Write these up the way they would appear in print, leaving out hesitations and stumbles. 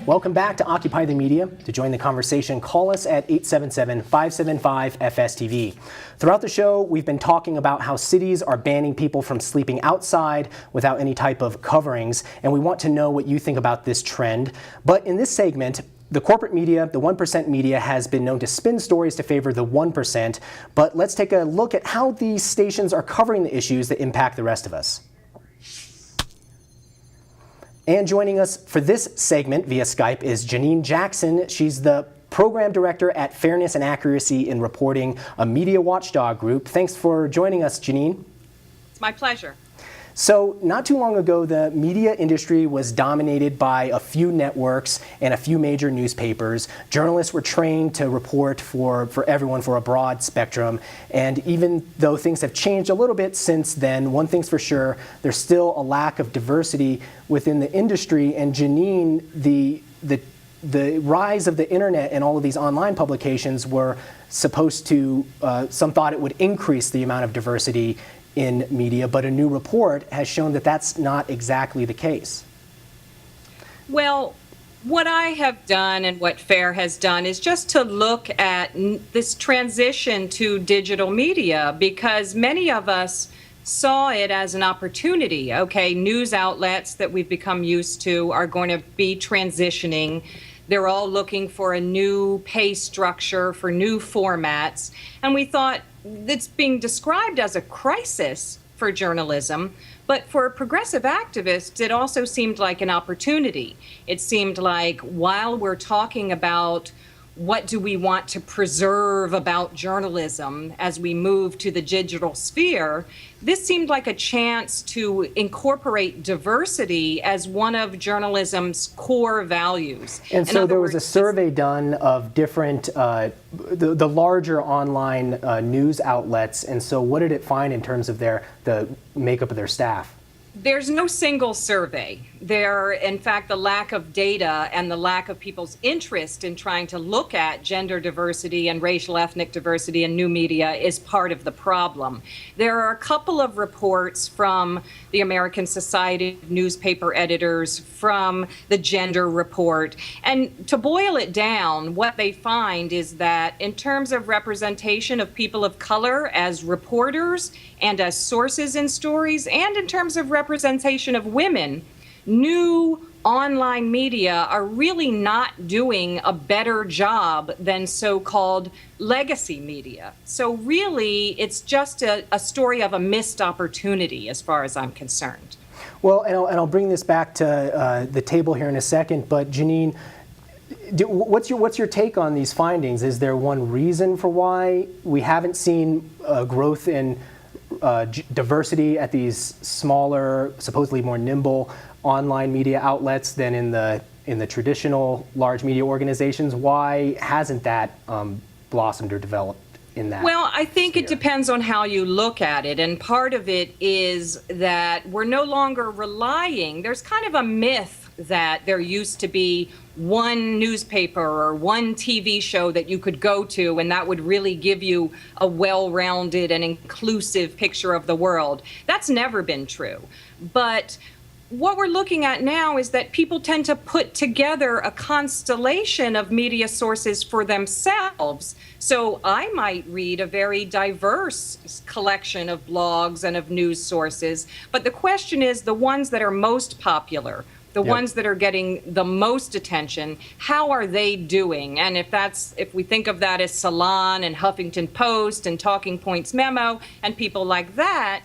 Welcome back to Occupy the Media. To join the conversation, call us at 877-575-FSTV. Throughout the show, we've been talking about how cities are banning people from sleeping outside without any type of coverings, and we want to know what you think about this trend. But in this segment, the corporate media, the 1% media, has been known to spin stories to favor the 1%, but let's take a look at how these stations are covering the issues that impact the rest of us. And joining us for this segment via Skype is Janine Jackson. She's the program director at Fairness and Accuracy in Reporting, a media watchdog group. Thanks for joining us, Janine. It's my pleasure. So not too long ago, the media industry was dominated by a few networks and a few major newspapers. Journalists were trained to report for everyone, for a broad spectrum. And even though things have changed a little bit since then, one thing's for sure, there's still a lack of diversity within the industry. And Janine, the rise of the internet and all of these online publications were supposed to, some thought it would increase the amount of diversity in media, but a new report has shown that that's not exactly the case. Well, what I have done and what FAIR has done is just to look at this transition to digital media, because many of us saw it as an opportunity. Okay, news outlets that we've become used to are going to be transitioning. They're all looking for a new pay structure, for new formats. And we thought it's being described as a crisis for journalism, but for progressive activists, it also seemed like an opportunity. It seemed like while we're talking about what do we want to preserve about journalism as we move to the digital sphere, this seemed like a chance to incorporate diversity as one of journalism's core values. And so there was a survey done of different, the larger online news outlets, and so what did it find in terms of the makeup of their staff? There's no single survey. In fact, the lack of data and the lack of people's interest in trying to look at gender diversity and racial ethnic diversity in new media is part of the problem. There are a couple of reports from the American Society of Newspaper Editors, from the Gender Report, and to boil it down, what they find is that in terms of representation of people of color as reporters and as sources in stories, and in terms of representation of women, new online media are really not doing a better job than so-called legacy media. So really, it's just a story of a missed opportunity as far as I'm concerned. Well, and I'll bring this back to the table here in a second, but Janine, what's your take on these findings? Is there one reason for why we haven't seen growth in diversity at these smaller, supposedly more nimble online media outlets than in the traditional large media organizations? Why hasn't that blossomed or developed in that? Well, I think sphere? It depends on how you look at it, and part of it is that we're no longer relying. There's kind of a myth that there used to be one newspaper or one TV show that you could go to, and that would really give you a well-rounded and inclusive picture of the world. That's never been true. But what we're looking at now is that people tend to put together a constellation of media sources for themselves. So I might read a very diverse collection of blogs and of news sources, but the question is the ones that are most popular, the ones that are getting the most attention, how are they doing? And if we think of that as Salon and Huffington Post and Talking Points Memo and people like that,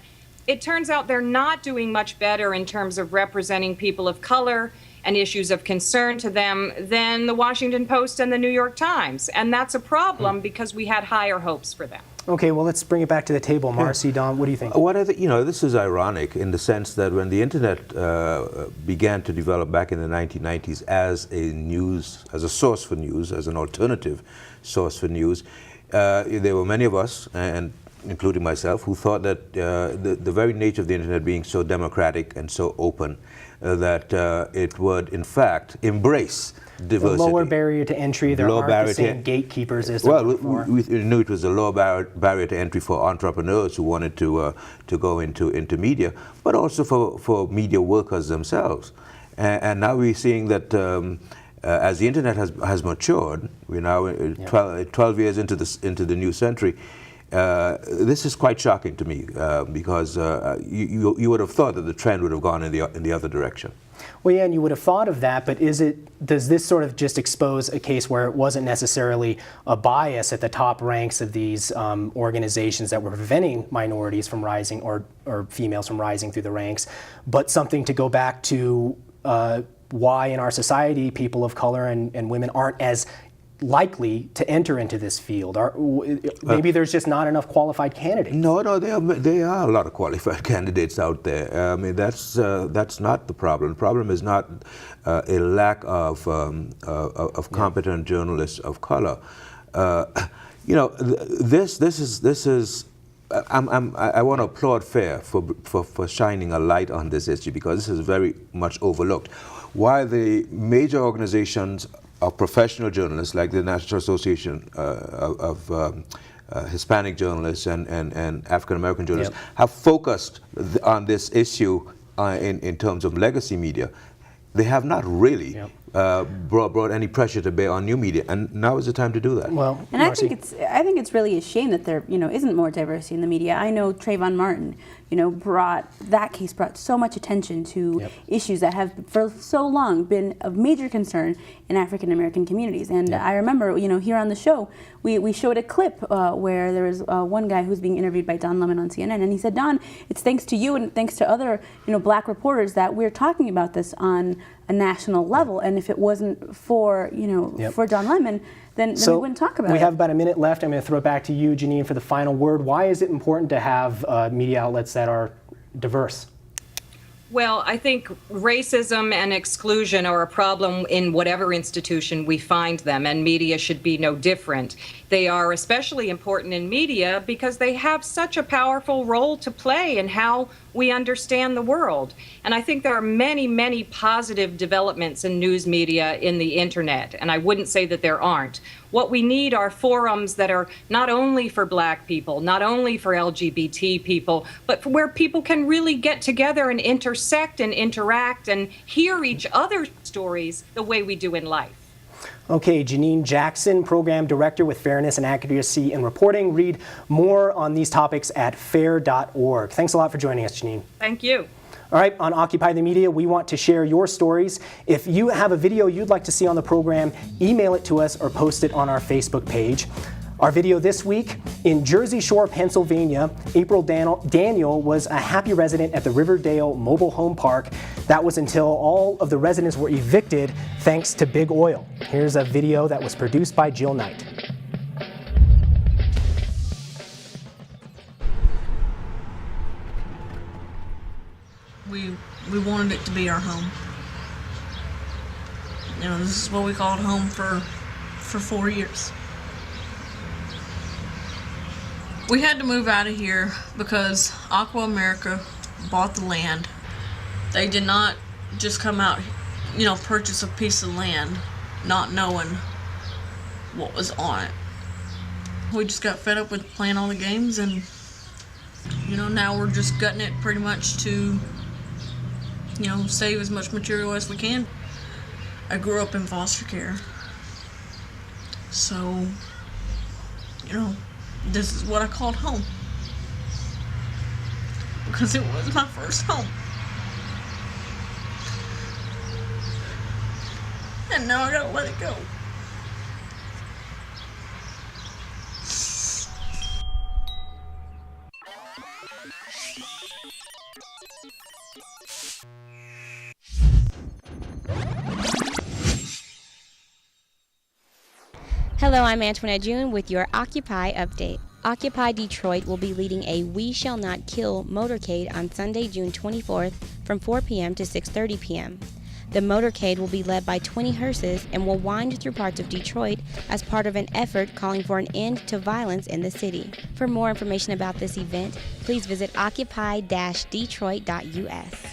it turns out they're not doing much better in terms of representing people of color and issues of concern to them than the Washington Post and the New York Times. And that's a problem because we had higher hopes for them. Okay, well, let's bring it back to the table. Marcy, Don, what do you think? This is ironic in the sense that when the internet began to develop back in the 1990s as a source for news, as an alternative source for news, there were many of us, and including myself, who thought that the very nature of the internet being so democratic and so open that it would, in fact, embrace diversity. The lower barrier to entry, there aren't the same gatekeepers as there were before. We knew it was a low barrier to entry for entrepreneurs who wanted to go into media, but also for media workers themselves. And now we're seeing that as the internet has matured, we're now 12 years into the new century. This is quite shocking to me because you would have thought that the trend would have gone in the other direction. Well, yeah, and you would have thought of that, but does this sort of just expose a case where it wasn't necessarily a bias at the top ranks of these organizations that were preventing minorities from rising or females from rising through the ranks, but something to go back to why in our society people of color and women aren't as likely to enter into this field? Maybe there's just not enough qualified candidates. No, there are a lot of qualified candidates out there. I mean, that's not the problem. The problem is not a lack of competent journalists of color. You know, this is. I want to applaud FAIR for shining a light on this issue, because this is very much overlooked. While the major organizations of professional journalists, like the National Association of Hispanic Journalists and African American journalists, have focused on this issue in terms of legacy media, they have not really brought any pressure to bear on new media, and now is the time to do that. Well, and I think it's really a shame that there isn't more diversity in the media. I know Trayvon Martin brought so much attention to issues that have for so long been of major concern in African American communities. And I remember here on the show we showed a clip where there was one guy who was being interviewed by Don Lemon on CNN, and he said, "Don, it's thanks to you and thanks to other black reporters that we're talking about this on a national level, and if it wasn't for for Don Lemon, then we wouldn't talk about it." We have about a minute left. I'm going to throw it back to you, Janine, for the final word. Why is it important to have media outlets that are diverse? Well, I think racism and exclusion are a problem in whatever institution we find them, and media should be no different. They are especially important in media because they have such a powerful role to play in how we understand the world. And I think there are many, many positive developments in news media in the internet, and I wouldn't say that there aren't. What we need are forums that are not only for black people, not only for LGBT people, but for where people can really get together and intersect and interact and hear each other's stories the way we do in life. Okay, Janine Jackson, Program Director with Fairness and Accuracy in Reporting. Read more on these topics at fair.org. Thanks a lot for joining us, Janine. Thank you. All right, on Occupy the Media, we want to share your stories. If you have a video you'd like to see on the program, email it to us or post it on our Facebook page. Our video this week, in Jersey Shore, Pennsylvania, April Daniel was a happy resident at the Riverdale Mobile Home Park. That was until all of the residents were evicted thanks to big oil. Here's a video that was produced by Jill Knight. We wanted it to be our home. This is what we called home for 4 years. We had to move out of here because Aqua America bought the land. They did not just come out, purchase a piece of land, not knowing what was on it. We just got fed up with playing all the games, and now we're just gutting it pretty much to save as much material as we can. I grew up in foster care, so this is what I called home, because it was my first home. And now I gotta let it go. Hello, I'm Antoinette June with your Occupy update. Occupy Detroit will be leading a We Shall Not Kill motorcade on Sunday, June 24th from 4 p.m. to 6:30 p.m. The motorcade will be led by 20 hearses and will wind through parts of Detroit as part of an effort calling for an end to violence in the city. For more information about this event, please visit occupy-detroit.us.